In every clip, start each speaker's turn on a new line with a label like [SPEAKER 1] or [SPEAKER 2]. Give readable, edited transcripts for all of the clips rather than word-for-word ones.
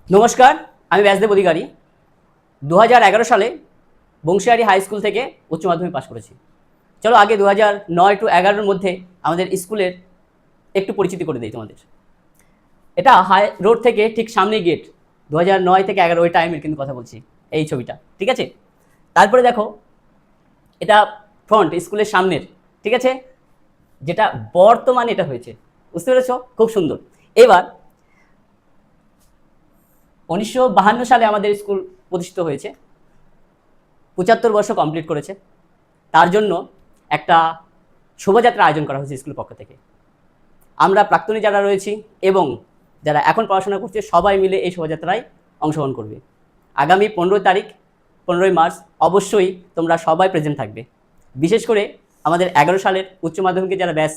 [SPEAKER 1] নমস্কার, আমি ব্যাসদেব অধিকারী। 2011 সালে বংশিয়ারি হাই স্কুল থেকে উচ্চ মাধ্যমিক পাশ করেছি। চলো আগে 2009 টু 11-এর মধ্যে আমাদের স্কুলের একটু পরিচিতি করে দিই তোমাদের। এটা হাই রোড থেকে ঠিক সামনে গেট। 2009 থেকে 11 ওই টাইমের কিন্তু কথা বলছি, এই ছবিটা, ঠিক আছে? তারপরে দেখো, এটা ফ্রন্ট স্কুলের সামনের, ঠিক আছে? যেটা বর্তমানে এটা হয়েছে, বুঝতে পেরেছো? খুব সুন্দর। এবার 1952 সালে আমাদের স্কুল প্রতিষ্ঠিত হয়েছে, 75 বর্ষ কমপ্লিট করেছে। তার জন্য একটা শোভাযাত্রা আয়োজন করা হয়েছে স্কুলের পক্ষ থেকে। আমরা প্রাক্তনী যারা রয়েছি এবং যারা এখন পড়াশোনা করছে সবাই মিলে এই শোভাযাত্রায় অংশগ্রহণ করবে। আগামী 15 তারিখ, 15ই মার্চ অবশ্যই তোমরা সবাই প্রেজেন্ট থাকবে। বিশেষ করে আমাদের 11 সালের উচ্চ মাধ্যমিকে যারা ব্যাচ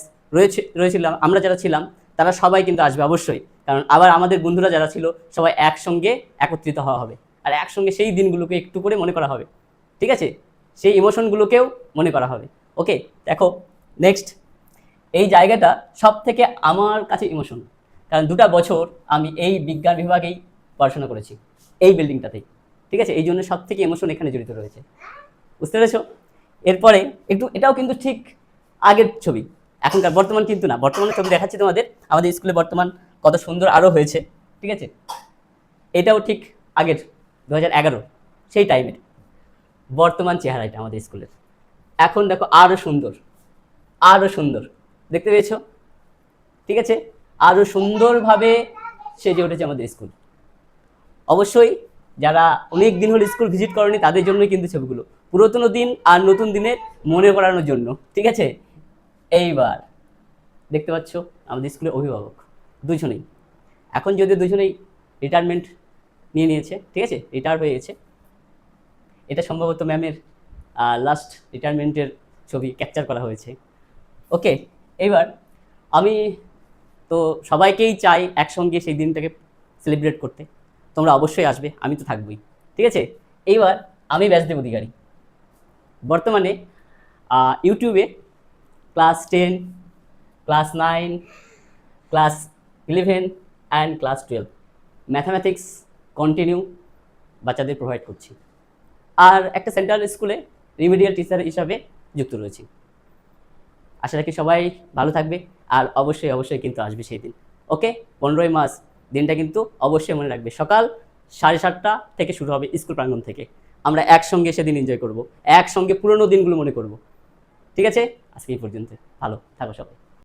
[SPEAKER 1] রয়েছিলাম, আমরা যারা ছিলাম, তারা সবাই কিন্তু আসবে অবশ্যই। কারণ আবার আমাদের বন্ধুরা যারা ছিল সবাই একসঙ্গে একত্রিত হওয়া হবে, আর একসঙ্গে সেই দিনগুলোকে একটু করে মনে করা হবে, ঠিক আছে? সেই ইমোশনগুলোকেও মনে করা হবে। ওকে, দেখো নেক্সট, এই জায়গাটা সব থেকে আমার কাছে ইমোশন, কারণ 2টা বছর আমি এই বিজ্ঞান বিভাগেই পড়াশোনা করেছি, এই বিল্ডিংটাতেই, ঠিক আছে? এই জন্য সব থেকে ইমোশন এখানে জড়িত রয়েছে, বুঝতে পেরেছো? এরপরে একটু, এটাও কিন্তু ঠিক আগের ছবি, এখনকার বর্তমান কিন্তু না। বর্তমানের ছবি দেখাচ্ছি তোমাদের, আমাদের স্কুলে বর্তমান কত সুন্দর আরও হয়েছে, ঠিক আছে? এটাও ঠিক আগের 2011 সেই টাইমের বর্তমান চেহারা এটা আমাদের স্কুলের। এখন দেখো আরও সুন্দর, আরও সুন্দর, দেখতে পেয়েছো? ঠিক আছে, আরও সুন্দরভাবে সেজে উঠেছে আমাদের স্কুল। অবশ্যই যারা অনেক দিন হলো স্কুল ভিজিট করেনি তাদের জন্যই কিন্তু ছবিগুলো, পুরাতন দিন আর নতুন দিনের মনে করানোর জন্য, ঠিক আছে? এইবার দেখতে পাচ্ছ আমাদের স্কুলের অভিভাবক দুজনেই, এখন যদিও দুজনেই রিটায়ারমেন্ট নিয়ে নিয়েছে, ঠিক আছে? রিটায়ার হয়ে গেছে। এটা সম্ভবত ম্যামের লাস্ট রিটায়ারমেন্টের ছবি ক্যাপচার করা হয়েছে। ওকে, এবার আমি তো সবাইকেই চাই একসঙ্গে সেই দিনটাকে সেলিব্রেট করতে। তোমরা অবশ্যই আসবে, আমি তো থাকবই, ঠিক আছে? এইবার আমি ব্যাসদেব অধিকারী বর্তমানে ইউটিউবে class 10, class 9, class 11 and class 12 mathematics continue বাচ্চাদের প্রোভাইড করছি, আর একটা সেন্ট্রাল স্কুলে রিমিডিয়াল টিচার হিসাবে যুক্ত রয়েছি। আশা রাখি সবাই ভালো থাকবে, আর অবশ্যই অবশ্যই কিন্তু আসবে সেই দিন। ওকে, 15ই মার্চ দিনটা কিন্তু অবশ্যই মনে রাখবে। সকাল 7:30 থেকে শুরু হবে স্কুল প্রাঙ্গণ থেকে। আমরা একসঙ্গে সেদিন এনজয় করব, একসঙ্গে পুরোনো দিনগুলো মনে করব, ঠিক আছে? আজকে এই পর্যন্ত, ভালো থাকো সবাই।